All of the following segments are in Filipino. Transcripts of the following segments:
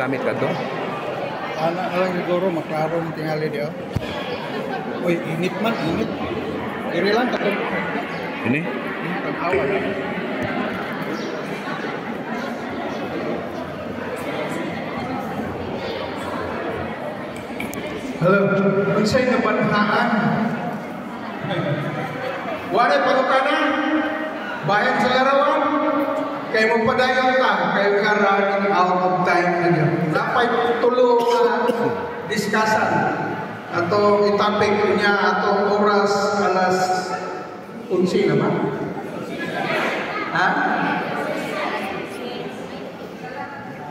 gamit ka to? Anak na lang siguro, maklaro ng tingali diyo. Uy, init man, init. Iri lang, takot. Ini? Pag-awa lang. Hello, unsay na banhaan? Wala pagkana, bayan sa larawan, kay mo padayon ka, kay nga running out of time na dyan. Napay tulo na diskasan. Atong itapik niya, atong oras, alas 11 naman. Ha?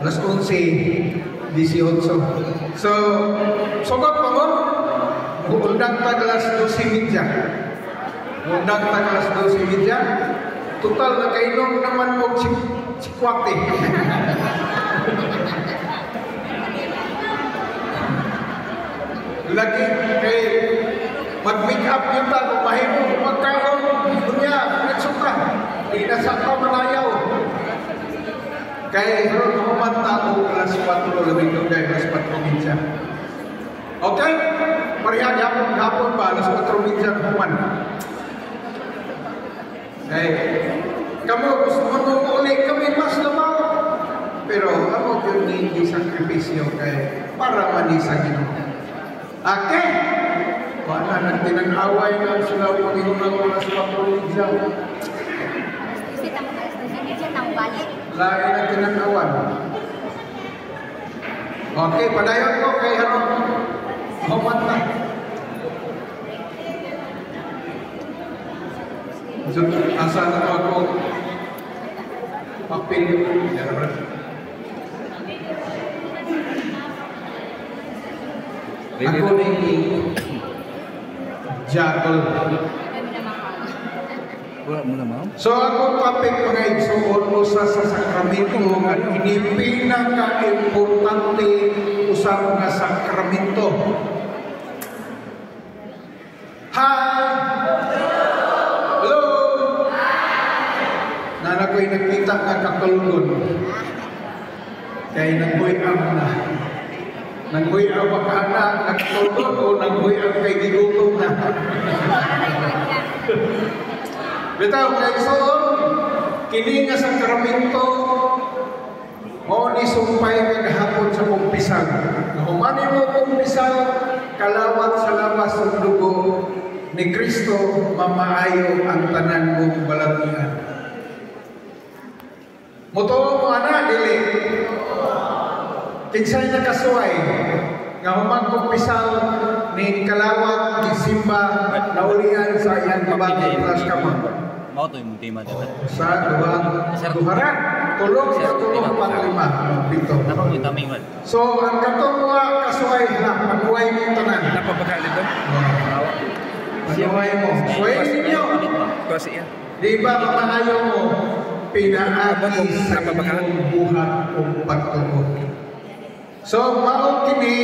Alas 11, 18. So, sobat pa mo, undang ta alas 12:30. Undang ta alas 12:30. Total na kainom naman mo chikwate. Lagi kay mag-make up yun ta, kung mahimo, magkaroon, dunya, nagsuka. Di nasa ka malayaw. Kaya ito, kumanta ko alas 4 labing doon kaya alas 4 minsan. Okay? Parihag hapon pa, alas 4 minsan kuman. Kamu gusto mo ulit kami mas lamaw. Pero ako yun hindi sakripisyo kay para manisa Ginoo. Okay? Wala nang tinag-away na sila Panginoon ng oras papulijaw. Lain ang tinag-awan. Okay, padayon ko kay Haron. Humanta. Asa na ako papel ako ni Jackal. Wala mo na, ma'am? So ako topic mga igsuon mo sa sakramento nga ini pinaka-importante usab nga sakramento. Hello. Na ko'y nakita nga kakalungon. Kay nangguy-am na. Nangguy-am ka na, nagtulog o nangguy-am kay gigutom na. Bitaw, mga igsoon, kini nga sakramento o ni sumpay kagahapon sa kumpisag. Humani mo kumpisag, kalawat sa labas ng dugo ni Kristo, mamaayo ang tanan mong balagian. Mutuo mo ana, dili. Kinsay na kasuway, nga humang kumpisag ni kalawat, ni simba, naulian sa iyang kabati, plus kamang. Mau to yung tema diba? Sa duharan, tulong sa tulong panglima, pito. So, ang katong mga kasuway na, pag-uway mo tanan. Napapakalit doon? Pag-uway mo. Suway ninyo. Kasi yan. Di ba, mamaayaw mo, pinaagi sa inyong buhat o pagtuo. So, maong kini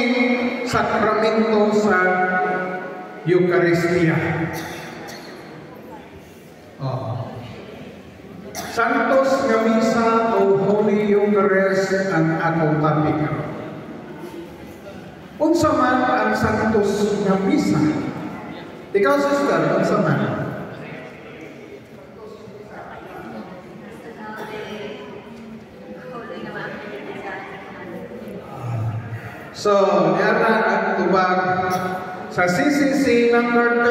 sakramento sa Eucharistia. Santos nga Misa o Holy Eucharist ang akong topic. Unsa man ang Santos nga Misa? Ikaw, sister, unsa man? So, niyara ang tubag sa CCC number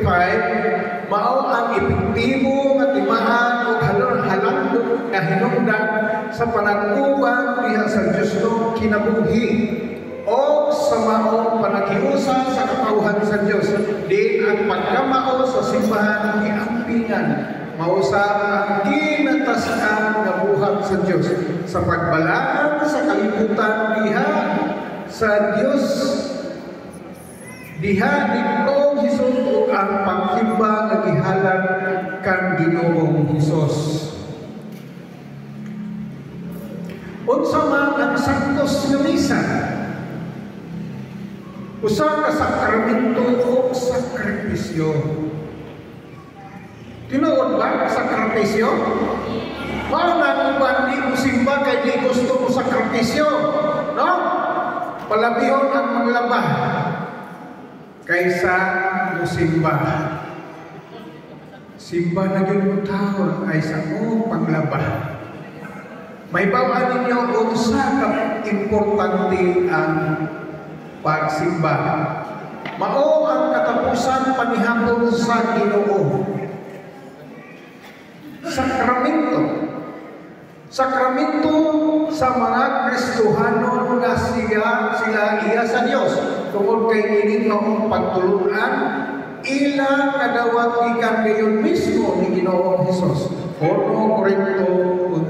1355, mao ang epektibo nga timaan o halandok nga hinungdan sa panag-uban diha sa Dios no kinabuhi o sa maong panagiusa sa katawhan sa Dios. Di ang pagkamao sa simbahan giampingan mausa ang ginatasan nga buhat sa Dios sa pagbalaan sa kalibutan diha sa Dios. Diha nitong Hesus ug ang pagsimba nga gihalad kang Ginoong Hesus. Unsa man ang Santos nga Misa? Usa ka sakramento o sakripisyo. Tinuod ba sakripisyo? Mao na uban di mo simba kay di gusto mo sakripisyo. sakripisyo, no? Palabihon ang maglaba kaysa musimba. Simba na yun taon ay sa panglaba. May bawaan ninyo unsa ka importante ang pagsimba. Mao ang katapusan panihapon sa Ginoo. Sakramento. Sakramento sa mga Kristohano nga sila iya sa Dios. Tungod kay kini maong pagtulunan ila kadawat gikan gayon mismo ni Ginoong Hesus. 1 Korinto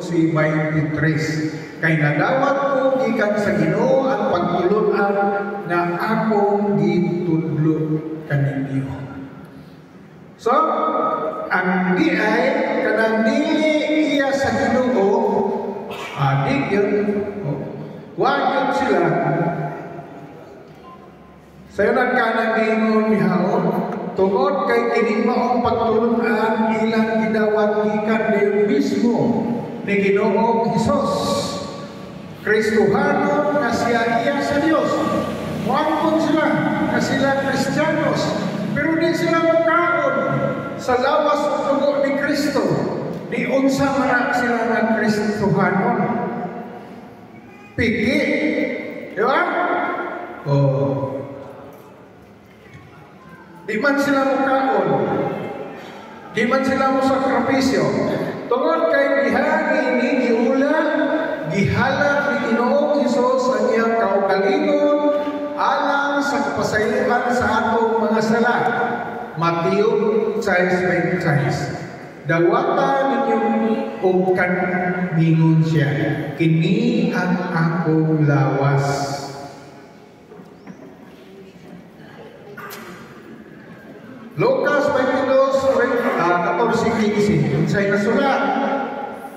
11:23. Kay nadawat ko gikan sa Ginoo ang pagtulunan na akong gitudlo kaninyo. So, ang di ay kanang dili iya sa Ginoo, adik yun, wag yun sila. Sayo nagkanang gingon ni Haon, tungod kay kini maong pagtulunan ilang gidawat gikan gayon mismo ni Ginoong Hesus. Kristohano na siya iya sa Dios. Muangkon sila na sila Kristiyanos, pero di sila mukaon sa lawas o tugo ni Kristo. Di unsa man sila ng Kristohano. Pigi. Di ba? Oh. Di man sila mukaon. Di man sila mo sakripisyo. Tungod kay gihagi ni giula, gihalad ni Ginoong Hesus ang iyang kaugalingon alang sa kapasayloan sa atong mga sala. Mateo 6:26. Dawata ninyong og kaningon siya, kini ang akong lawas. Lucas 22:14-15. Unsay nasulat?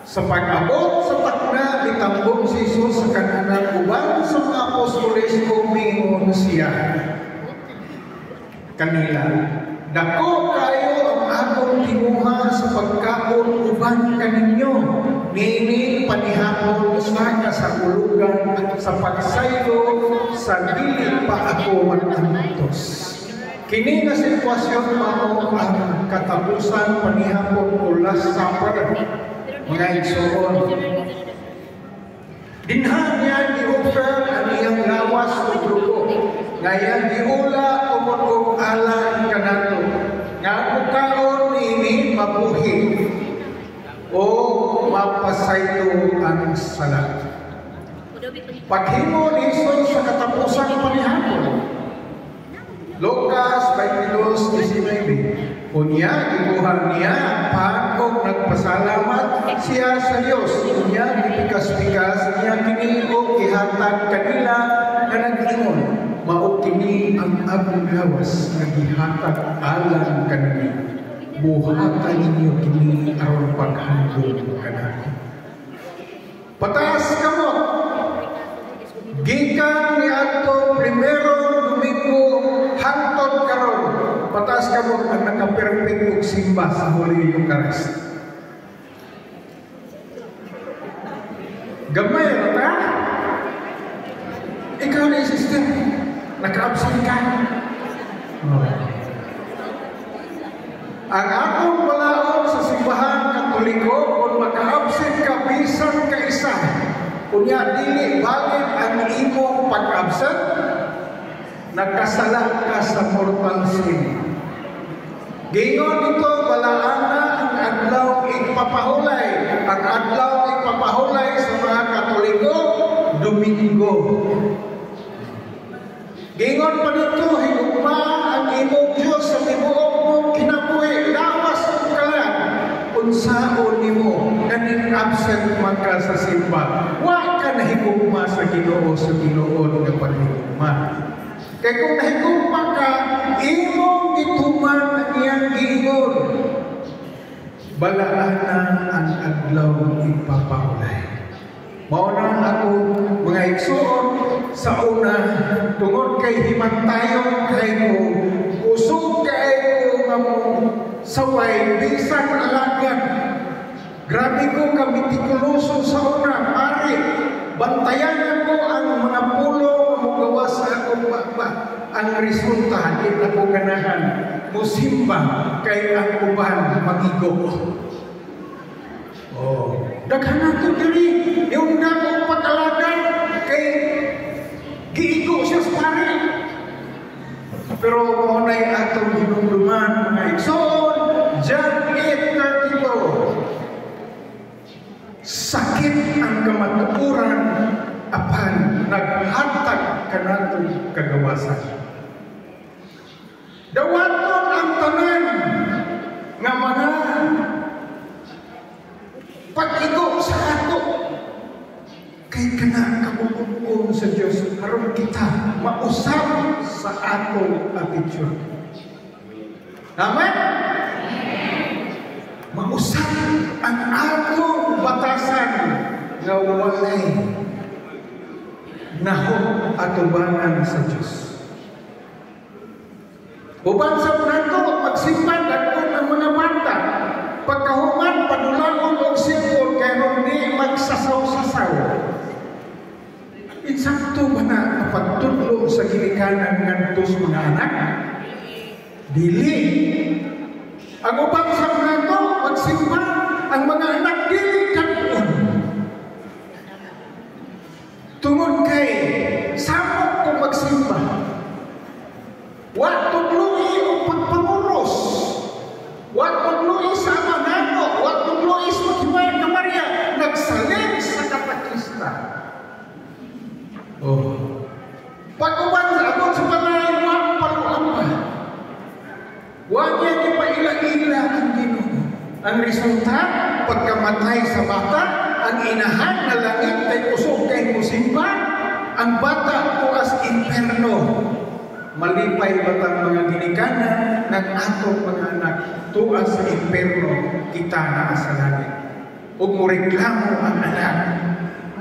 Sa pag-abot sa takna itambong si Jesus sa kananang uban sa mga apostoles umingon siya kanila, dako kayo ang akong timuha sa pagkaon uban kaninyo, nini panihapon sa kasakulugan sa pagsaylo sa dili pa ako manantos. Kini nga sitwasyon mao ang katapusan panihapon o Last Supper, mga igsoon. Dinha niya gi-offer ang iyang lawas o dugo, ngayang giula umod og alang kanato, nga bukaon nini mabuhi o mapasaylo ang salat. Paghimo ni Jesus sa katapusan panihapon, Lucas 22:19. Unya gikuhan niya pagkog nagpasalamat siya sa Dios. Unya gipikas-pikas niya kini og gihatag kanila nga nag-ingon, mao kini ang akong lawas nga gihatag alang kanila. Buhatan ninyo kini aron paghandom kanako. Pataas kamo. Gikan ni adto primero Domingo hangtod karon, patas ka mo ang nakaperfect og simba sa Holy Eucharist. Gamay na ta? Ikaw na sister, naka-absent ka. Ang akong balaod sa simbahan Katoliko, kung maka-absent ka, bisan ka isa, kunya dili valid ang imong pag-absent, nagkasala ka sa mortal sin. Gingon ito, balaan na ang adlaw ipapahulay. Ang adlaw ipapahulay sa mga Katoliko, Domingo. Gingon pa dito, higugma ang imong Diyos sa tibuok mong kinabuhi. Lawas ang kalan. Unsaon nimo, kaning absent man ka sa simba. Wa ka nahigugma sa Ginoo sa Ginoo nga panghigugma. Kaya kung nahigugma ka, imong gituman ang iyang giingon. Balaan na ang adlaw ipapahulay. Mauna ako mga igsoon sa una, tungod kay himantayon kay ko, usog kay ko nga mo saway, bisan alagad. Grabe ko ka mitikuloso sa una, pare, bantayan ang resulta di na ko ganahan musimba kay ang uban magigo. Oh, daghan nato diri yung dako patalagan kay giigo siya sa pare. Pero mo nay atong hinumduman mga igsoon, John 8:32. Sakit ang kamatuoran apan naghatag kanatong kagawasan. Dawaton ang tanan nga mga pag-igo sa ato kay kana kabubuon sa Dios aron kita mausab sa atong attitude. Amen. Mausab ang atong batasan nga walay nahon atubangan sa Dios. Uban sa nato magsimpan dayon ang mga mata pagkahuman padulangon og sipon kay hindi magsasaw-sasaw. Insakto ba na pagtudlo sa ginikanan ngadto sa mga anak? Dili. Ang ubang sa nato magsimba ang mga anak dili kadton. Tungod kay samot ko magsimba. Wa tudloi og pagpanguros. Wa tudloi sa manako, wa tudloi sa himay na Maria nagsalig sa katakista. Oh. Pag-uban sa ato sa panay wa paluan pa. Wa niya gipaila-ila ang Ginoo. Ang resulta pagkamatay sa bata, ang inahan na langit ay usog kay musimba, ang bata tuas imperno. Malipay batang mga ginikanan ng atong mga anak tuas sa imperno kita na sa langit. Ug mo reklamo ang anak.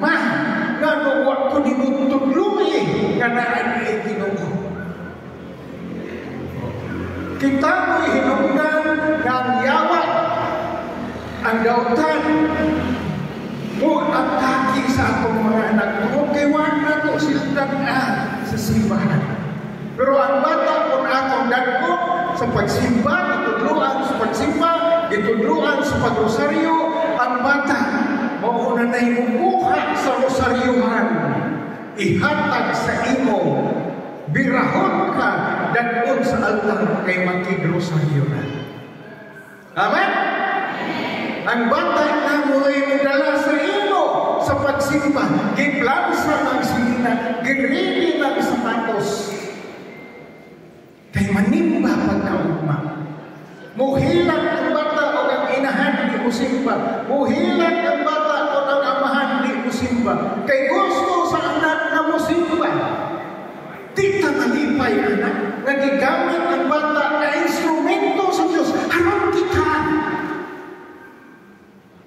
Ma, nga wa ko dinutudlungi nga naa ni Ginoo. Kita mo'y hinungdan ng yawa ang dautan mo ang taki sa atong mga anak. Kung kaywan na ito silang sa simbahan. Pero ang bata kung atong dagko sa pagsimba, itudluan sa pagsimba, itudluan sa pagrosaryo, ang bata mauna na imubuha sa rosaryuhan, ihatag sa imo, birahon ka, dagkon sa altar kay makigrosaryo na. Amen? Ang bata na mo ay mudala sa imo sa pagsimba, giplansa ng sinina, girili ng sapatos, kay manimba pagkaugma. Muhilag ang bata o ang inahan di musimba. Muhilag ang bata o ang amahan di musimba. Kay gusto sa anak na musimba. Tita malipay anak. Nagigamit ang bata na instrumento sa Diyos. Harap kita.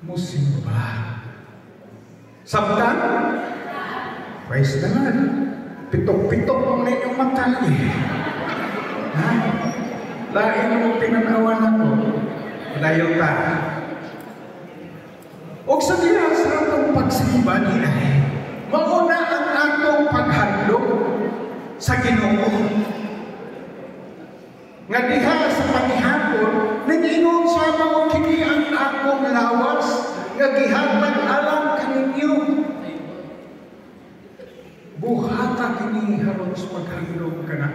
Musimba. Sabtan? Praise the Lord. Pitok-pitok ang inyong mata niya. Ha? Lain mo tinanawan ako. Dayo ta. O sa diya sa atong pagsimba niya, mauna ang atong paghandog sa Ginoo. Nga diha sa panihapon, nag-inom sa mga kini ang akong lawas, nga gihatag alam kaninyo. Buhata kini haron sa paghandog ka na.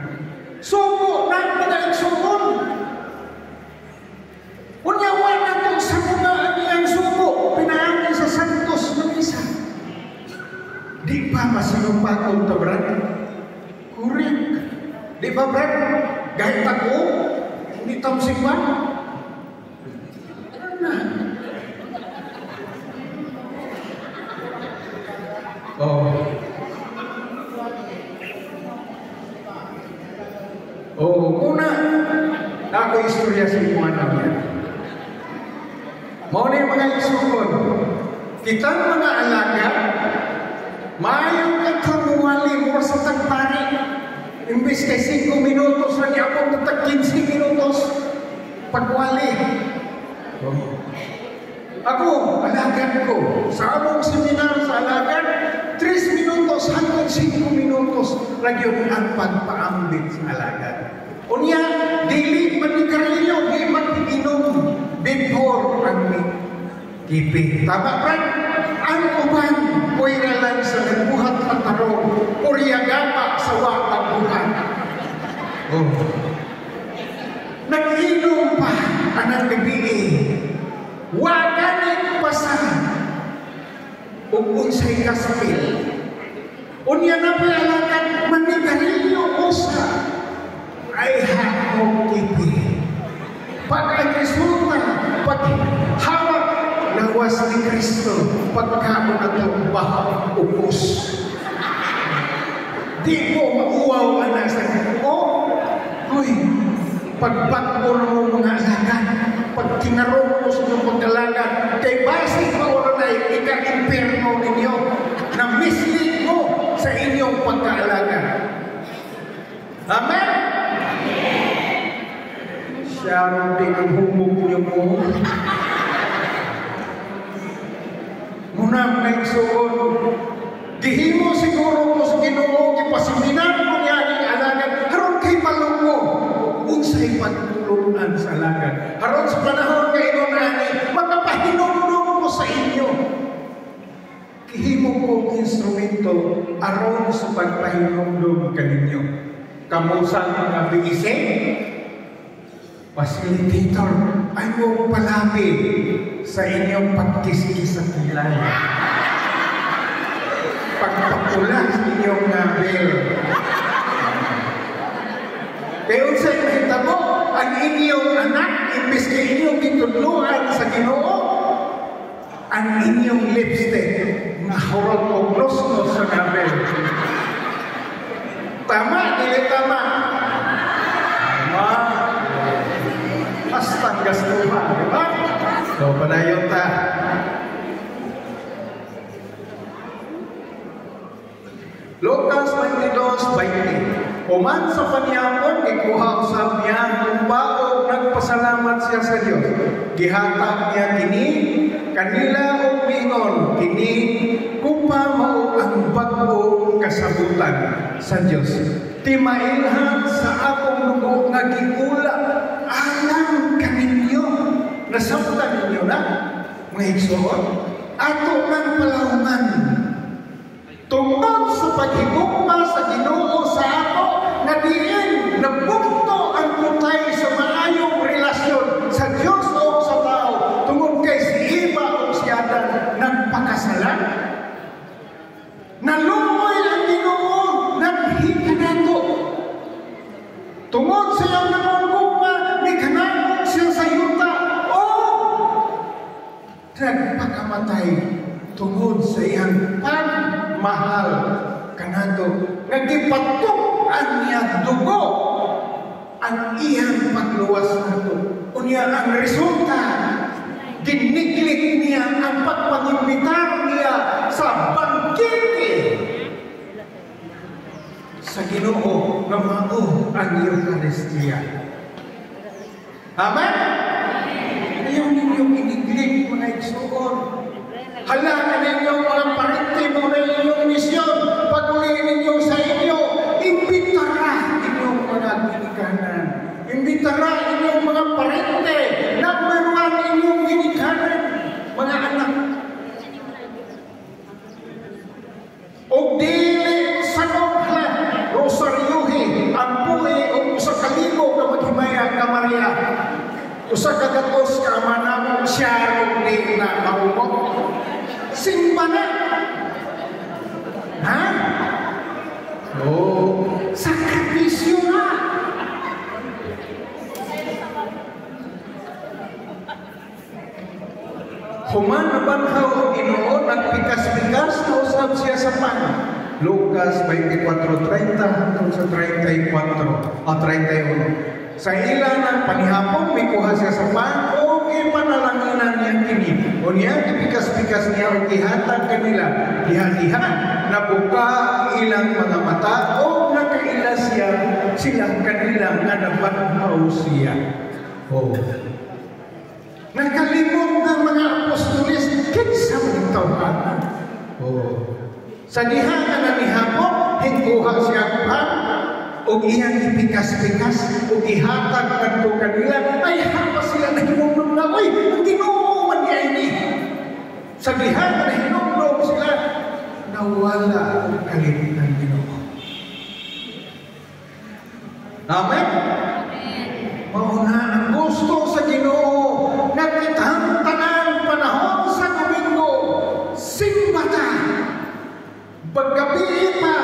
Sumo na mga igsuon. Unyawa na itong sa mga aniyang sumo, pinaangin sa Santos ng isa. Di ba masinupakong to, Brad? Correct. Di ba, Brad? Gahit ako, hindi tamsik ba? Ano na? Una, ako istorya sa imuan namin. Mao na yung mga isukon. Kitang mga alaga, mayong katamuwali mo sa tagpari. Imbis kay 5 minutos na niya akong tatag 15 minutos pagwali. Ako, alagan ko. Sa among seminar sa alagan, 3 minutos hanggang 5 minutos. nagyon ang pagpaambit sa alagad. Unya, dili man ni Carlillo, di man inom before ang kipi. Tama, Brad? Ang uban, puwira lang sa nagbuhat at tarong, uryagapa sa watang buhat. Oh. Nag-inom pa ang gabi. Waganit pa sa unsay kaspil. Unya na palakan manigarilyo usa ay hakong kipi. Pag ang resulta, pag hawak lawas ni Kristo, pagkaon at bahang upos. Di mo mauwaw anak sa o, hoy, pagbagbol mo mga alagan, pag kinarong mo sa mga pagkalagan, kay basig mauranay, ika-imperno ninyo, na mislead mo sa inyong pagkaalaga. Amen? Siya rin ang humog niyo mo. Muna mga igsoon, gihimo siguro mo sa Ginoo, ipasiminar mo niya ang alaga, haron kay malungo, unsay pagtulungan sa alaga. Haron sa panahon kayo na magpapahinumdum ko sa inyo. Gihimo kong instrumento aron sa pagpahinumdum kaninyo. Kamusang mga bigising, facilitator, ayaw palapit sa inyong pagkiskis sa kilay. Pagpapula sa inyong nabel. Kaya unsay mahitabo, ang inyong anak, imbis na inyong gitudluan sa Ginoo, ang inyong lipstick na horong o nos-nos sa nabel. Tama, dili tama. Tama. Hastang gastuhan, di ba? So, padayon ta. Lucas 22:20. Uman sa panyapon, ikuha usab niya kung baog nagpasalamat siya sa Dios. Gihatag niya kini kanila og mingon kini kung mao ang bag-o kasabutan sa Dios. Timailhan sa akong dugo nga giula alang kaninyo. Nasabtan ninyo na mga igsoon. Ato nang palawman. Tungkol sa paghigugma sa Ginoo sa ato na diin nabukto ang putay sa maayong relasyon sa Dios o sa tao tungod kay si Eva o si Adan nagpakasalan. Nalumoy ang Ginoo naghika nato. Tungod sa iyang nagugugma ni kanang siya sa yuta o nagpakamatay tungod sa iyang pagmahal kanato nagipatukan niya dugo ang iyang pagluwas nato. Unya ang resulta giniklik niya ang pagpangimbitar niya sa bangkete sa Ginoo nga mao ang Eucharistia. Amen? Ayaw ninyong iniklik mga igsoon. Halangan ninyong mga parente mo na inyong misyon. Patuloy ninyo sa inyo. Imbitara inyong mga ginikanan. Imbitara inyong mga parente na meron inyong ginikanan. Mga anak. O dili sa nobla, rosaryuhi, ang buhay o sa kaligo na maghimaya ka Maria. Usa ka gatos ka manamong siyarong di na maumok. Simba na. Ha? Oh, sakripisyo na. Human na banhaw ang Ginoo, nagpikas-pikas na usab siya sa pan. Lucas 24:30 hangtod sa 31. Sa ilan ng panihapon, may kuha siya sa pan, o ipanalanginan niya kini. O niya, ipikas-pikas niya o ihatag kanila. Diha-diha, nabuka ilang mga mata, o nakaila siya silang kanila nga nabanhaw siya. O. Nakalimot ng mga apostolis, kinsa mo ito, ha? O. Sa diha nga nanihapon, hikuha siya pa, o iyang ipikas-pikas, o ihatag kadto kanila, ay hapa sila nahinumdum na, uy, ang Ginoo man niya ini. Sa dihan na hinumdum sila, nawala ang kalit ng Ginoo. Amen? Mauna ang gusto sa Ginoo na kitang tanan panahon sa Domingo, simba ta, paggabi pa,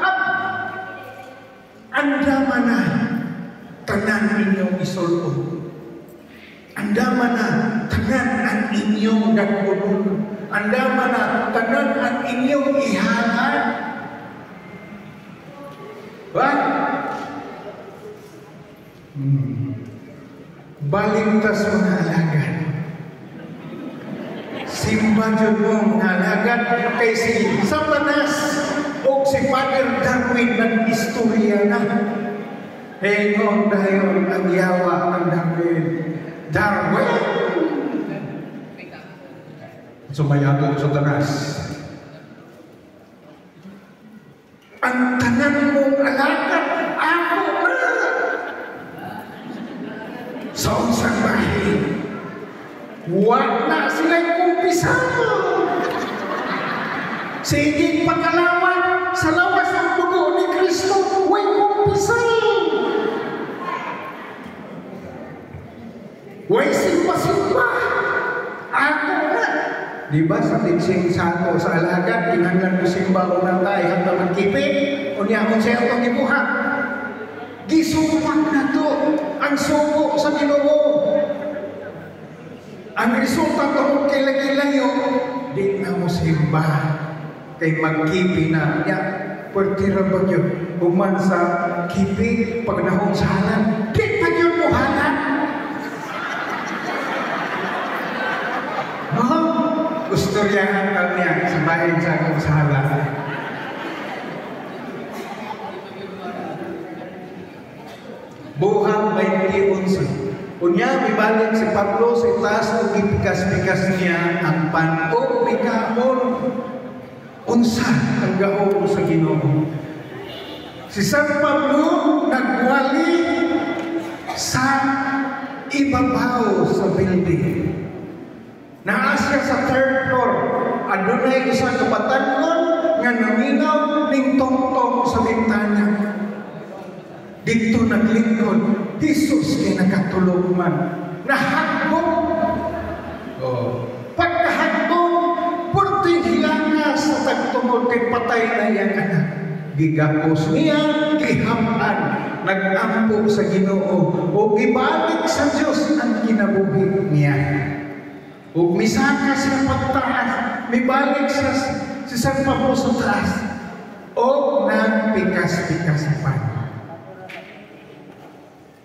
at andaman na tanan inyong isulod. Andaman na tanan ang inyong dagulod. Andaman na tanan ang inyong ihalan. Ba? Balintas mga alagad. Simba dyan mo mga alagad kay si Satanas o si Father Darwin ng istorya na. Hengon dahil ang yawa ng Darwin. Sumayagong Satanas. Ang tanan mong alagad, ako na. Sa unsang bahay, wag na sila'y kumpisan. Sige pagkalawan sa lawas ng dugo ni Kristo, huwag kumpisan. Huwag simpa-simpa. Ako na. Diba sa tiksing sato sa alagad, kinanglan mo simba unang tayo hanggang magkipit, o niya kung siya itong ibuhat. Gisupak na to ang suko sa Ginoo. Ang resulta to kay lagilayo, di na mo simba kay magkipi na niya. Pwerte ba yun? Human sa kipi, pag nahong sa halan, di pa yun mo halan. Gusto riyahan kanya sa bayan sa akong sa halan. Buhang 20:11. Unya, mibalik si Pablo sa itaas o ipikas-pikas niya ang pan-o mikahon. Unsa ang gaon sa Ginoo. Si San Pablo nagwali sa ibabaw sa building. Naa siya sa third floor. Adunay isang kabatangon nga naminaw ning tongtong sa bintana. Dito naglingkod, Jesus kay nakatulog man. Nahagdong. Pagkahagdong, purting hilanga sa tagtungod kay patay na iyang anak. Gigapos niya, gihaman, nag-ampo sa Ginoo, o gibalik sa Diyos ang kinabuhi niya. O misaka siya pagtaas, mibalik siya si San Pablo sa taas, o nagpikas-pikas pa.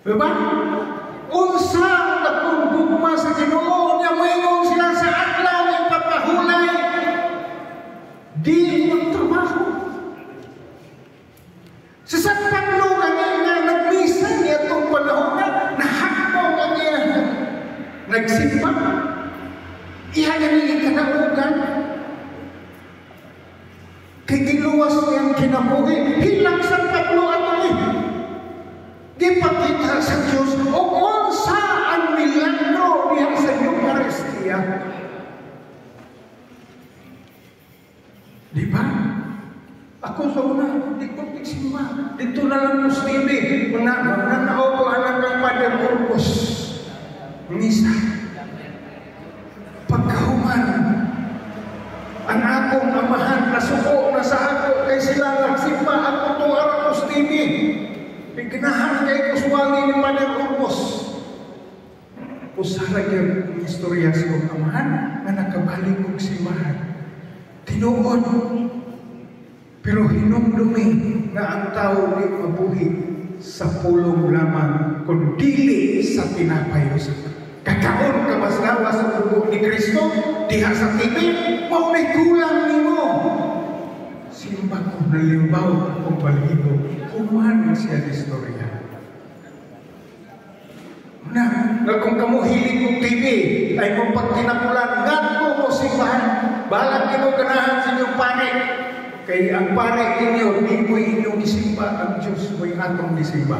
Diba? Unsa na kung gugma sa Ginoo niya mayroon sila sa adlaw ng papahulay. Di magtrabaho. Si San Pablo kanina nagmisa niya itong panahon na nahakbo na niya. Nagsimba. Iyan na niya kanaugan. Kay giluwas niyang kinabuhi. Hilang San Pablo at ipakita sa Diyos o unsa ang milagro niya sa Eucharistia. Di ba? Ako sa una, di ko tiksimba. Dito na lang muslimi. Mananaw ko anak ng Padre Burgos. Misa. Pagkahuman, ang akong amahan na suko na sa ako kay sila nagsimba ako itong araw muslimi. Pignahan kay kuswali ni Padre Burgos. Usara yung istorya sa kong amahan na nakabalik kong simbahan. Tinuod. Pero hinumdumi na ang tao di mabuhi sa pulong lamang kung dili sa tinapay sa kakaon ka maslawa sa dugo ni Kristo diha sa tibig, maunay kulang nimo. Simba ko nalimbaw akong baligo. Kumahan siya ng istorya. Na kung kamu hiling kong TV, ay kung pag tinapulan, ngadto mo simbahan, balang ino ganahan sa inyong panik. Kay ang pare inyo, di mo inyong isimba ang Diyos mo'y atong isimba.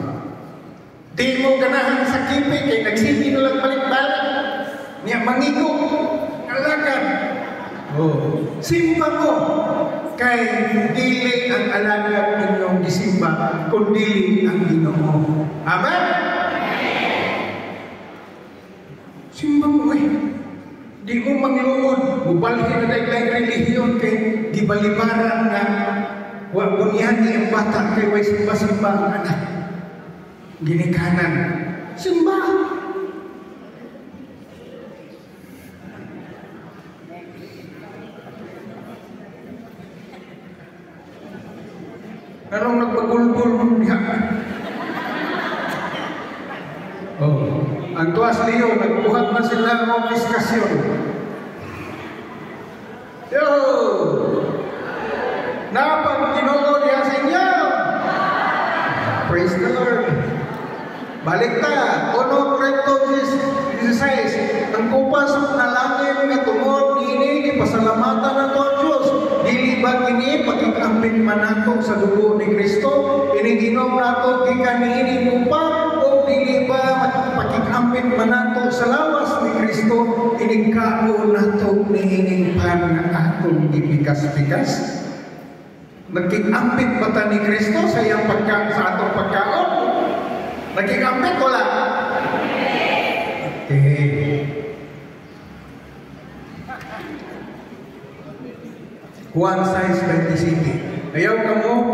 Di mo ganahan sa kipi, kay nagsindi na lang balik-balik. Niya mangigo, alagan. Oh. Simba mo, kay dili ang alagan ninyong isimba, kundi ang Ginoo. Amen? Simba mo eh. Di mo manglungod, mubalhin na dahil relihiyon kay gibalibaran na wa bunyani ang bata kay way simba-simba ang anak. Ginikanan. Simba! Anong nagpagulbul mo diha? Oh. Ang tuwas liyo, nagbuhat na sila ng diskasyon. Yo! Napag Ginoo niya sa inyo! Praise the Lord! Balik ta! 1 Corintios 16. Ang kupas na langit nga tungod, ini pasalamatan na to Diyos. Dili ba kini pagkikampin man nato sa dugo ni Kristo? Iniginom nato gikan niini kupa o dili ba pagkikampin man nato sa lawas ni Kristo? Inigkao nato niining pan nga atong gipikas-pikas? Nagkikampit ba ta ni Kristo sa iyang sa atong pagkaon? Nagkikampit wala? Okay. Juan 6:27. Ayaw ka mo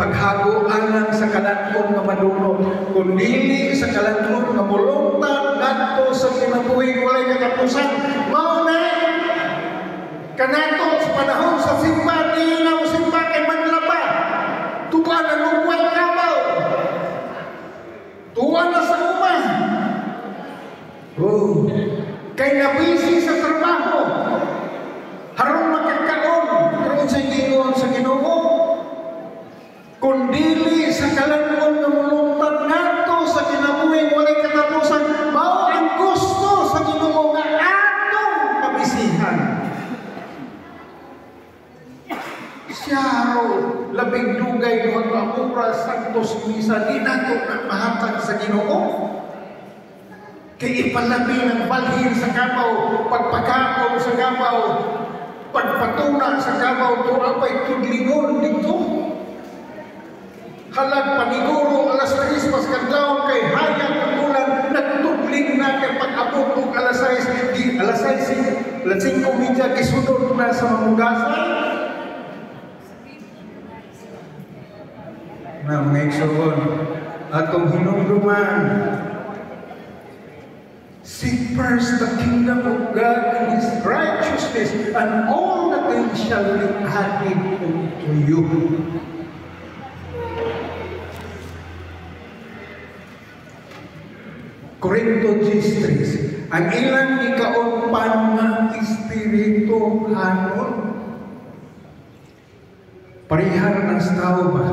paghagoan lang sa kalanton nga madunong, kundi sa kalanton nga mulungtan ngadto sa kinabuhi walay katapusan. Mao na kanato sa panahon sa simba, di na mo simba kay manlaba. Tuwa na lugway kabaw. Tuwa na sa uma. Oh, kay nabisi sa trabaho. Harong makakaon karon sa Ginoo sa Ginoo. Kundili sa kalangon nga mulungtad ngadto sa kinabuhi walay katapusan. Mao ang gusto sa Ginoo nga atong pabisihan. Siya labing dugay duha ka oras santos misa di nato na mahatag sa Ginoo. Kay ipalabi ng balhin sa kabaw, pagpakaon sa kabaw, pagpatuna sa kabaw, doon pa'y tudlingon dito. Halag paniguro alas 3 mas kadlaw kay hayag ang ulan, nagtudling na kay pag-abot ng alas 6, di alas 6, alas 5 media, kisunod na sa mamugasan. Na mga igsoon, atong hinumduman, seek first the kingdom of God and His righteousness, and all the things shall be added unto you. Corintios 10:3. Ang ilang ikaumpan nga espiritu hanon. Parihar ng tao ba?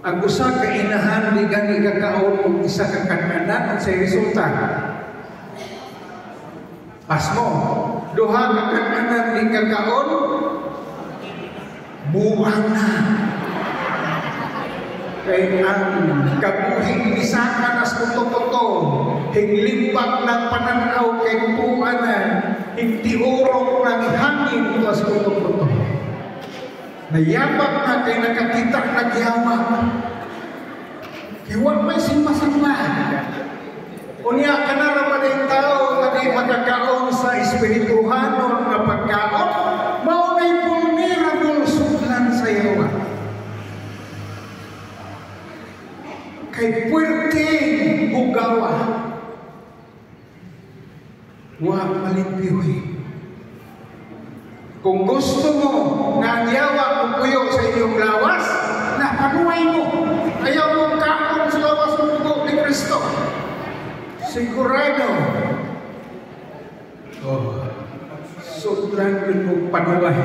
Ang usa ka inahan ni gani kakaon og isa ka kananan sa resulta. Pasmo, duha ka kananan ni kakaon buang na. Kay ang kabuhing bisakan as kuto-kuto, higlimbak ng pananaw kay tuanan, hindi urong ng hangin as kuto-kuto. Nayapak na kay nakakita nagyamak. Iwan may simba-simba. Unya ka na naman yung tao na di makakaon sa espirituhanon na pagkaon, maunay vulnerable suklan sa iyo. Kay puwerte bugawa. Huwag malimpiwi. Kung gusto mo na ang yawa o puyo sa inyong lawas, napanuhay mo. Ayaw mong kaon sa lawas ng dugo ni Kristo. Sigurado. Oh, sudlan yun mong panuhay.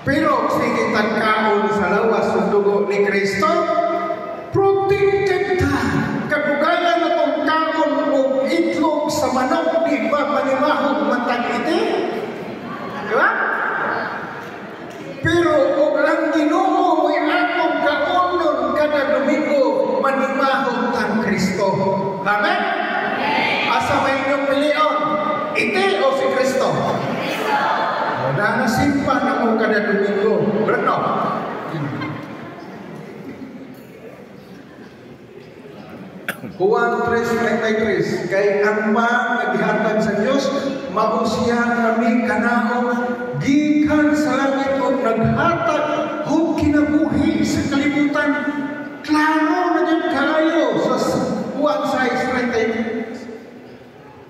Pero sige tagkaon sa lawas ng dugo ni Kristo, protected ka. Kadugayan na kong kaon o itlog sa manok, di ba manimahog matag iti? Amen? Asa may inyong pilion? Iti o si Kristo? Wala na simpa na mo kada Domingo. Berno? Juan 3:33, kay ang naghatag sa Dios mao siya kami kanaon gikan sa langit ug naghatag og kinabuhi sa kalibutan. Klaro na gyud kaayo sa Juan 6:33.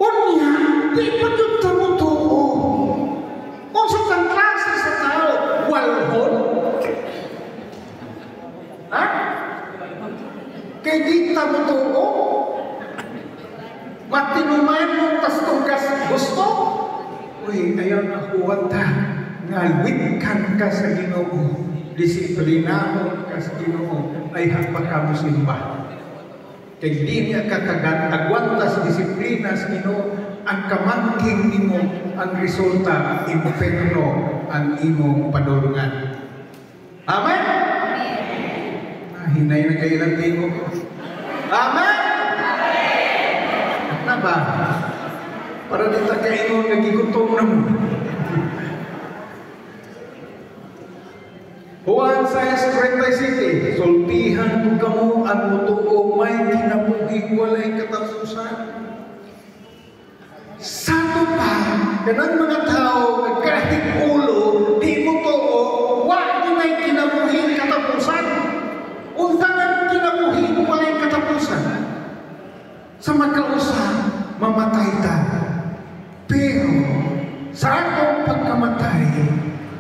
Unya di pa gyud ta mo tuo. Unsa kang klase sa tao? Walhon? Ha? Kay di ta mo tuo? Matinuman mo tas tungkas gusto? Uy, ayaw na huwag ta. Ngalwitkan ka sa Ginoo. Disiplinahon ka sa Ginoo. Ay hagpa ka mo simba. Kay di niya agwantas disiplina sa Ginoo. Ang kamangking nimo ang resulta, imperno ang imong padulungan. Amen? Hinay na kayo lang tingog. Amen? Na ba? Para di ta kayo nagigutom na mo. Juan 6:37, sultihan mo kamo ang mutuo may kinabuhi walay katapusan. Sato pa, kanang mga tao kahit ulo, di mutuo, wa may kinabuhi katapusan. Untangan kinabuhi walay katapusan. Sa magkausa, mamatay ta. Pero sa atong pagkamatay,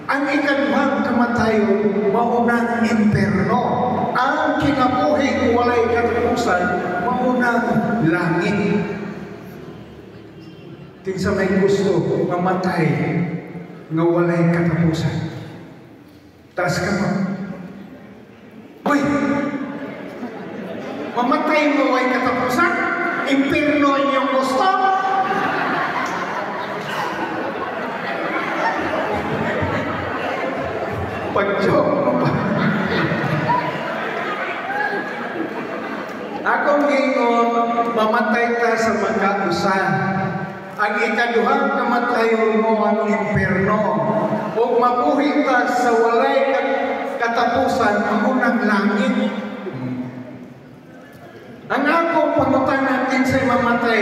ang ikaduhang kamatayon maunang imperno. Ang kinabuhi walay katapusan maunang langit. Kinsa may gusto mamatay nga walay katapusan. Taas ka mo. Uy! Mamatay mo walay katapusan? Imperno inyong gusto? Pag-joke mo pa. Akong gingon, mamatay ta sa magkausan. Ang ikaduhang kamatayon mo ang imperno. O mabuhi ta sa walay katapusan ang unang langit. Ang akong pangutanan kinsay mamatay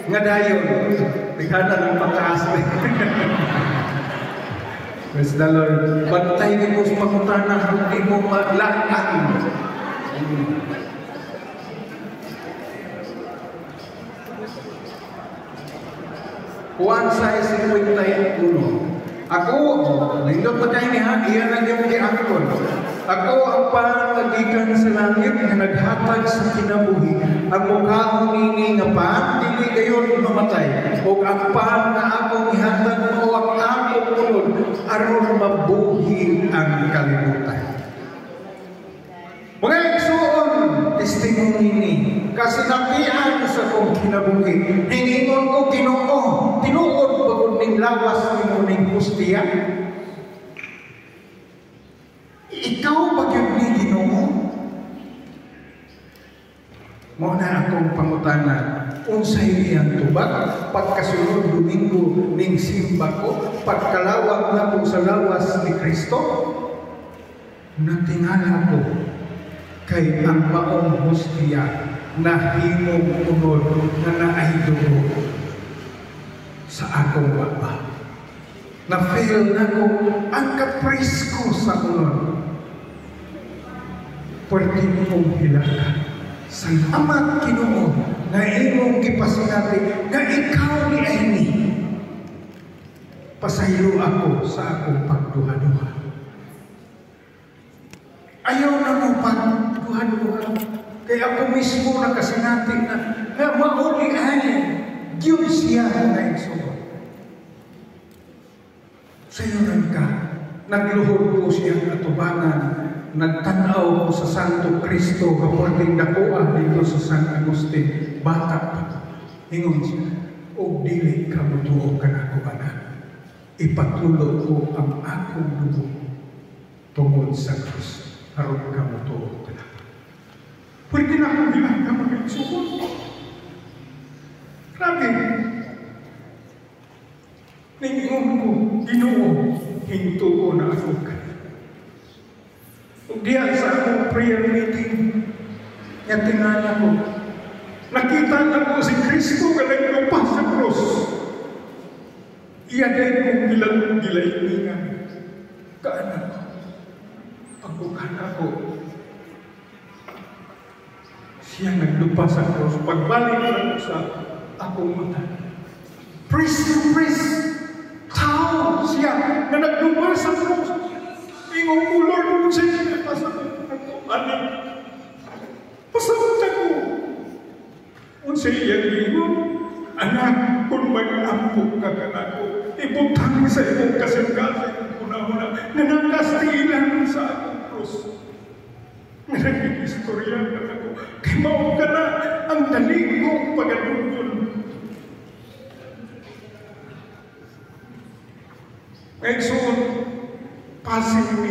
nga dayon. Bigana ng pagkaas. Praise the Lord. Bantay din mo sa pangutanan, hindi mo maglakan. Juan 6:51. Ako, nindot pa kayo niya, iyan ang iyong kiakon. Ako ang pangagikan sa langit na naghatag sa kinabuhi. Ang mukha nini nga pa, dili gayon mamatay. O ang pa na akong ihatag mo ang akong ulod, aron mabuhi ang kalibutan. Mga igsuon, testimony ni, kasinapian sa kong kinabuhi. Hingingon ko Ginoo, tinuod bagod ning lawas ni ning hostia. Ikaw bagyod ni Ginoo? Mo na akong pangutana, unsay iyang tubag pagkasunod Domingo ning simba ko, pagkalawag na po sa lawas ni Kristo? Natingala ko kay ang maong hostia na himong unod na naaydugo sa akong baba. Na-fail na ko ang kapris ko sa unod. Pwede mong hilakan. Salamat Ginoo na imong gipasinati na ikaw ni Aini. Pasaylo ako sa akong pagduha-duha. Ayaw na mo pagduha-duha. Kaya ako mismo nakasinati na mauli ay Diyos siya na igsuot. Sa'yo lang ka, nagluhod ko siyang atubangan, nagtanaw ko sa Santo Cristo, kapwating dakuan dito sa San Agustin, bata pa. Hingon siya, o dili ka mutuo ka na kubanan. Ipatulog ko ang akong dugo tungod sa krus. Harap ka mutuo ka na. Pwede na akong bilang ka mag-igsuot. Grabe. Ningon ko, Ginoo, hinto ko na ako ka. Ug diya sa akong prayer meeting, nga tingala ko, nakita na ko si Kristo nga naglupa sa cross. Iya din kong gilayningan. Kaanak ko, pagbukan ako, siya naglupa sa cross. Pagbalik na sa akong mata. Priest to priest, tao siya na naglupa sa cross. Ingong ko, Lord, kung siya nagpasakot ako, anak. Pasakot ako. Kung siya iyang anak, kung mag-ampok ka kanako, ibutang sa imong kasing-kasing kuna-kuna, na nakastilan sa akong krus. Nga nag-istorya ka ako, kay mao ka na ang daligong pag-adungkol. Ngayon, pasing ni,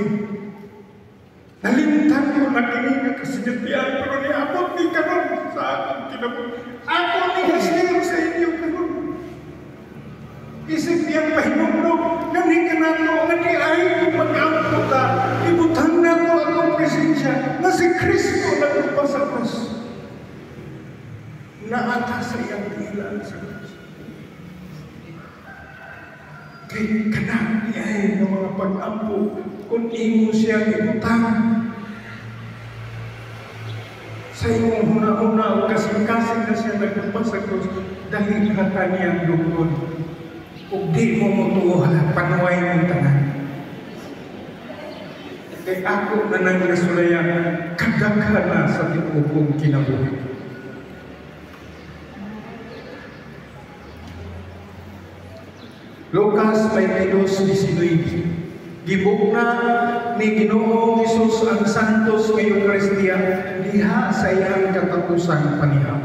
nalimtan ko na kini kasinatian, pero niabot ni kanon sa akong kinabot. Ako ni Hasir sa inyo kanon. Isip niyang pahinumdum, nani ka na ito, nani ay kung mag-ampo ka, ibutang na ko akong presensya, na si Kristo naglupa sa krus. Naata sa iyang ilan sa krus. Kay kanan niya ng mga pag-ampo, kung imo siyang ibutang sa imong huna-huna o kasing-kasing na siya naglupa sa krus dahil hata niyang lungkod o di mo mutuohala panuway mong tanan. Kay ako na nang nasulaya kadaghan na sa tiupong kinabuhi. Lucas 22:19. Gibuk na ni Ginoong Hesus ang santos nga Eucharistia diha sa iyang katapusang panihap.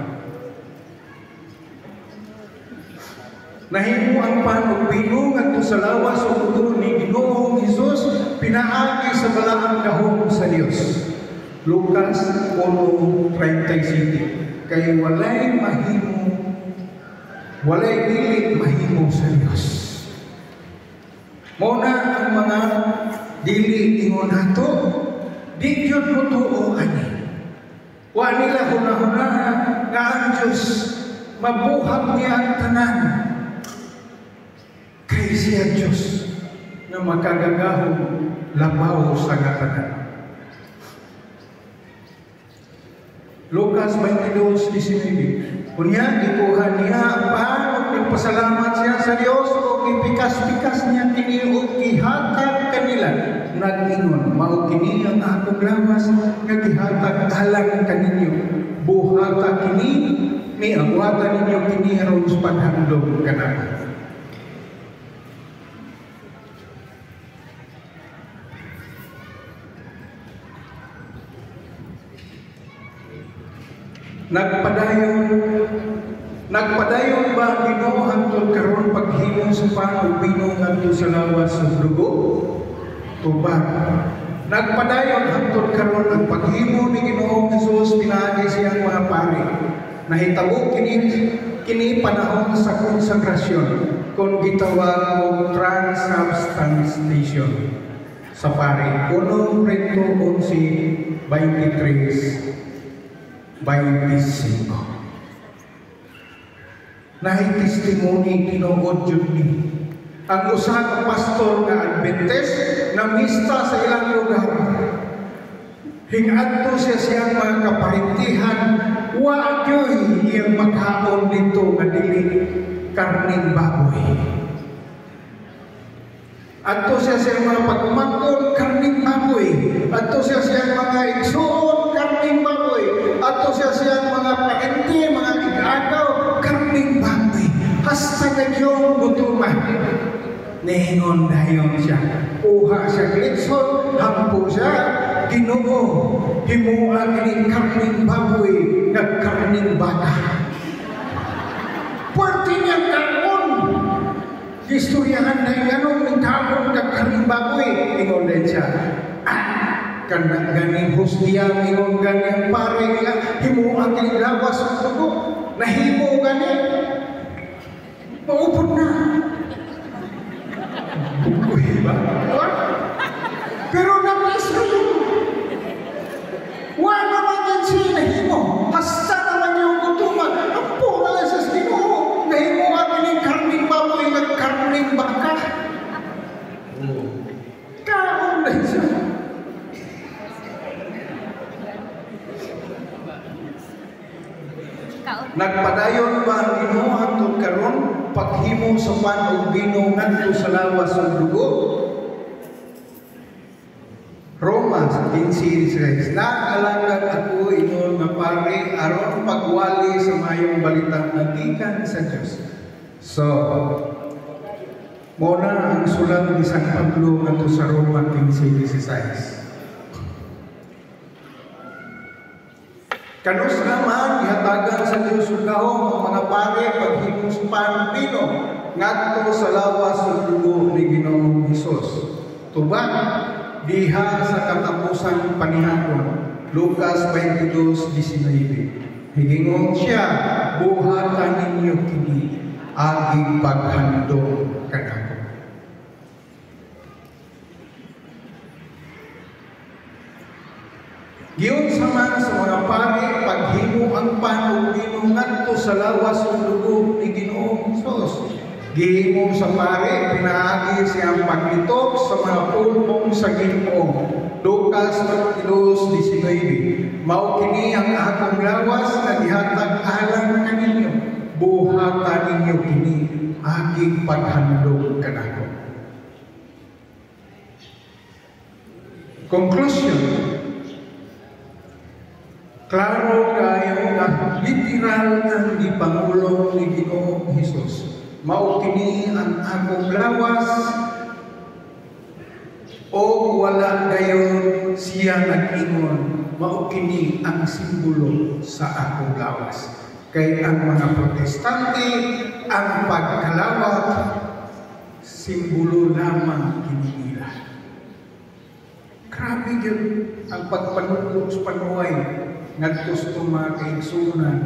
Nahimo ang panugpino ngadto sa lawas ug uton ni Ginoong Hesus pinaagi sa balaang gahom sa Dios. Lucas 1:37. Kay walay dili mahimo sa Dios. Muna ang mga dili ingon nato, di yun mo tuo ani. Wa nila hunahuna nga ang Diyos mabuhat niya ang tanan. Kay siya Diyos na makagagahong labaw sa katanan. Lucas 22:19. Kunya, ikuhan niya ang paano nagpasalamat siya sa Diyos o ipikas-pikas niya kini o gihatag kanila. Nag-ingon, mao kini ang akong lawas nga gihatag alang kaninyo. Buhata kini, miagwata ninyo kini aron sa paghandog kanako. Nagpadayon ba ang Ginoo hangtod karon paghimo sa panubino ngadto sa lawas sa dugo? Tubag. Nagpadayon hangtod karon ang paghimo ni Ginoong Hesus pinaagi siyang mga pari. Nahitabo kini panahon sa konsagrasyon kung gitawag og transubstantiation sa pari. 1 Corinto 11:23-25. Nahi-testimony tinuod yun ni. Ang usa ka pastor nga Adventist na mista sa ilang lugar. Hingadto siya siyang mga kaparintihan, wa gyoy iyang makaon dito nga dili karning baboy. Adto siya siyang mga pagkumaton karning baboy. Adto siya siyang mga igsuon karning baboy. Adto siya siyang mga paente, mga igagaw karning baboy. Hasta nagyong gutuman. Nehingon dayon siya. Uha siya glitson, hampo siya. Ginoo, himuha kining karning baboy, nagkarning bata. Pwerte niya karon. Istoryahan na yung ganun, ng karon nagkarning baboy. Ingon din siya. Kanang ganing hostia, ingon ganing pare, himuha kining lawas sa dugo. Nahimo ganing. Maupod na. Bukoy ba? Pero nabis na yun. Wala naman yan siya nahimo. Hasta naman yung gutuman. Ang pura sa Ginoo. Nahimo akin yung karning baboy ng karning baka. Kaon na siya. Nagpadayon ba ang Ginoo hangtod karon paghimo sa pan og bino ngadto sa lawas ug dugo? Roma 15:16. Nag-alagad ako inon nga pare aron pagwali sa mayong balitang nagikan sa Dios. So, muna ang sulat ni San Pablo ngadto sa Roma 15:16. Kanus naman, ihatagan sa Diyos ugahom ang mga pare paghimong sa panbino ngadto sa lawas ug dugo ni Ginoong Hesus. Tubag diha sa katapusan panihapon. Lucas 22:19. Higingon siya, buhatan ninyo kini aging paghandom kanako. Giyon saman sa mga pare paghimo ang pan ug bino ngadto sa lawas ug dugo ni Ginoong Hesus. Gihimo sa pare pinaagi siyang paglitok sa mga pulpong sa Ginoo. Lucas 22:19. Mao kini ang akong lawas nga gihatag alang kaninyo. Buhatan ninyo kini aging paghandom kanako. Conclusion. Klaro kayo na literal ang gipangulong ni Ginoong Hesus. Mao kini ang akong lawas o wala dayon siya nag-ingon. Mao kini ang simbolo sa akong lawas. Kay ang mga protestante ang pagkalawat simbolo lamang kini nila. Grabe yun ang pagpanulong sa panuway ngadto mga kaigsunan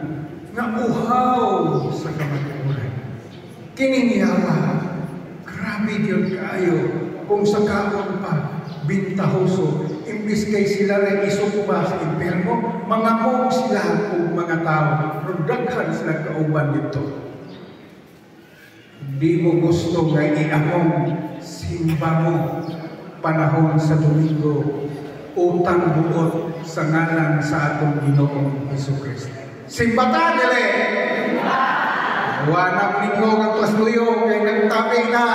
nga uhaw sa kamatuoran. Kini niyawa, grabe yun kaayo kung sa kaon pa bintahoso, imbis kay sila rin isukba sa impyerno, mga mong sila kung mga tao, pero daghan sila kauban dito. Di mo gusto nga iamong simba mo panahon sa Domingo, utang buot sa ngalan sa atong Ginoong Jesucristo. Simbata dili. Wanap ninyo kang klastuyo kay nagtabi na.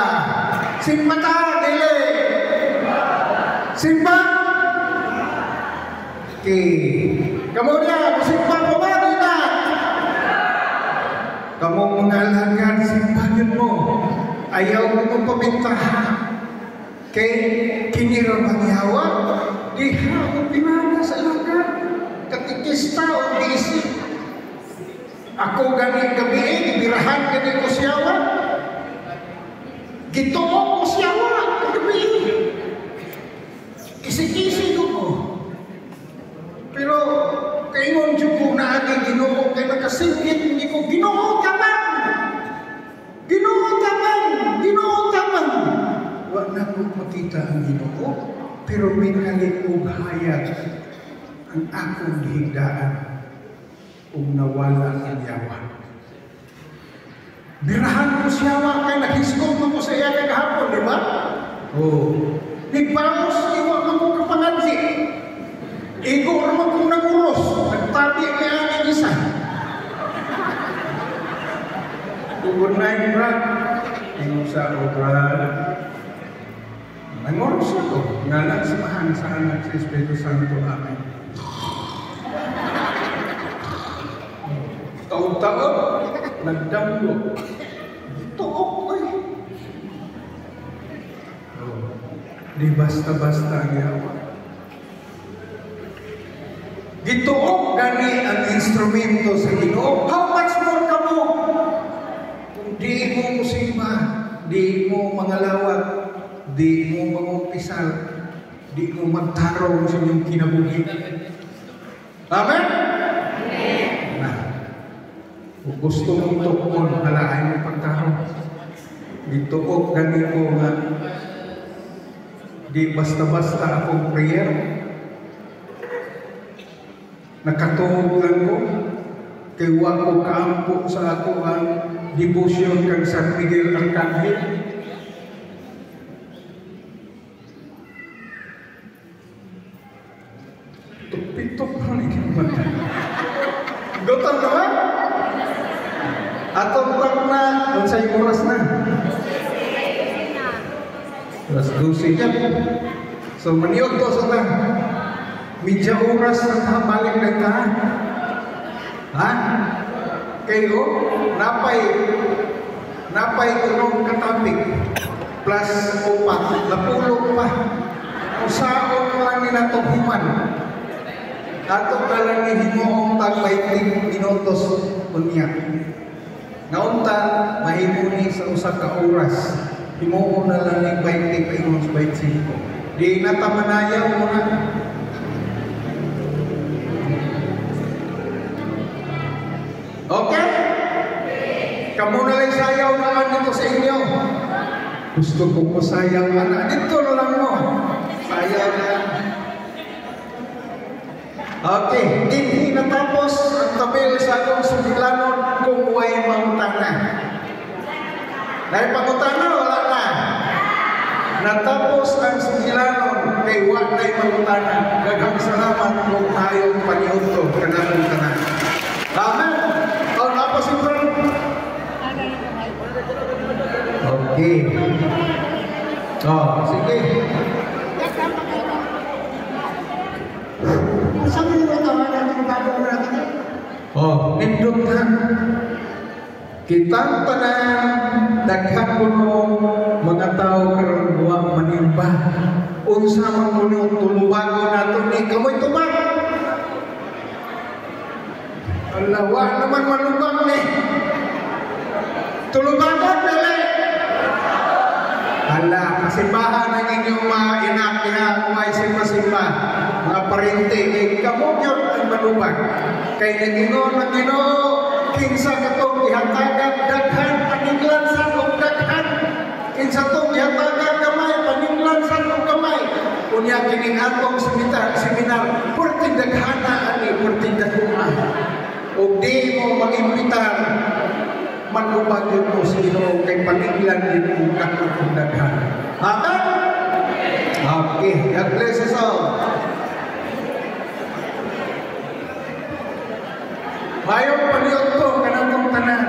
Simbata dili. Simba. Kamu niya, simba mo ba na? Kamu mga alagad, simbahan mo. Ayaw mo pamintahan. Kay kinira pangyawa, diha o pinana sa alagad. Katikista o isip. Ako ganing gabi, ibirahan ganing ko siyawa. Gitoong ko siyawa, gabi. Kisi-kisi ko po. Pero kaingon dyan po na aking Ginoo, kay nakasingit, hindi ko Ginoo taman! Ginoo taman! Ginoo taman! Wala na po makita ang Ginoo, pero may kalikog hayag ang akong higdaan kung nawala ang yawa. Birahan ko siyawa kay nakiskog mo ko sa iya kagahapon, di ba? Oo. Nagpamos, iwan mo kong kapangansi. Igo naman kong naguros. Nagtabi niya ang isa. Good night, Brad. Tingin sa ako, Brad. Nanguros ako. Ngalan samahan sa anak sa Espiritu Santo. Amen. Taon-taon, nagdamlo. Tuok ko eh. Di basta-basta ang yawa. Gituok gani ang instrumento sa Ginoo. How much more ka mo? Kung di mo musimba, di mo mangalawat, di mo mangumpisal, di mo magtarong sa inyong kinabuhi. Amen? Amen. Kung gusto mong tukon, halain mo pagtarong. Gituog gani ko nga di basta-basta akong prayer. Nakatuog lang ko kay wa ko kaampo sa ako ang devotion kang San Miguel Arcangel. Tupitok na mata. Gotong naman. Atong tak na, unsay oras na? Alas 12 yan. So maniog to sa ta. Medya oras na balik na ka. Ha? Kayo, napay unong katapik plus upat, napulog pa. Usaon lang ni natong human. Atong kalang ni himuong tag 20 minutos unya. Naunta, mahimuni sa usa ka oras. Himuon na lang ni 20 paingon sa 25. Di natamanayaw mo na. Okay? Kamu na lang sayaw naman dito sa inyo. Gusto kong masayaw na. Dito na lang mo. Sayaw na. Okay. Dinhi natapos ang tabil sa akong sumilanon kung way mangutana. Dahil pangutana, wala na. Natapos ang sumilanon kay wala na'y mangutana. Gagang salamat kung tayong paniuto ka na mangutana. Amen. Tahun apa sih, Bro? Oke. Oh, sige. Oh, nindot na. Kitang tanan daghan kuno mga tao karon wa manimba. Unsa man kuno tulubago nato ni kamoy tubag. Allah, wah naman manubang ni. Tulubagan nila. Allah, kasimbahan ang inyong mga inak niya, mga simba-simba, mga parente, kamu yun ang manubang. Kay nagingon ang Ginoo, kinsa katong ihatagan, daghan, paninglan sa kong daghan. Kinsa tong ihatagan kamay, paninglan sa kong kamay. Unya kining atong seminar, purting daghana ani, purting daghuna. O di mo mag-impitar, manubag yun mo sa Ginoo kay paninglan din mo kakong daghan. Amen? Okay, God bless us all. Mayong paniot to, kanatong tanan.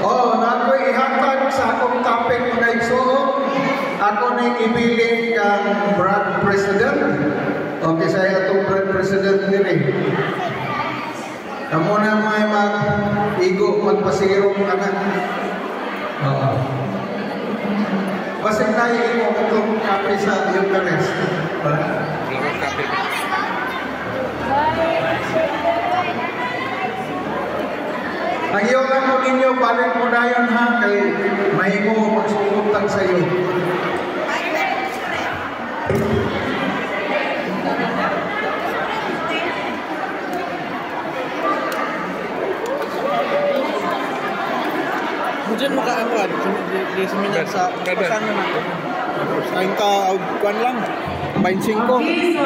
Oh, nako'y ihatag sa akong topic mga igsoon. Ako na ibilin kang Brad President. Okay, saya itong Brad President nila. Kamu na may mag-igo, magpasirong anak. Oo. Basig tayo mo itong kape sa Eucharist. Wala? Kape. Nagyo lang mo ninyo, balik mo na yun ha, kay may mo magsukutan sa iyo. Diyan makaangkad di seminar sa pasangan na. Kain ka kuan lang 25.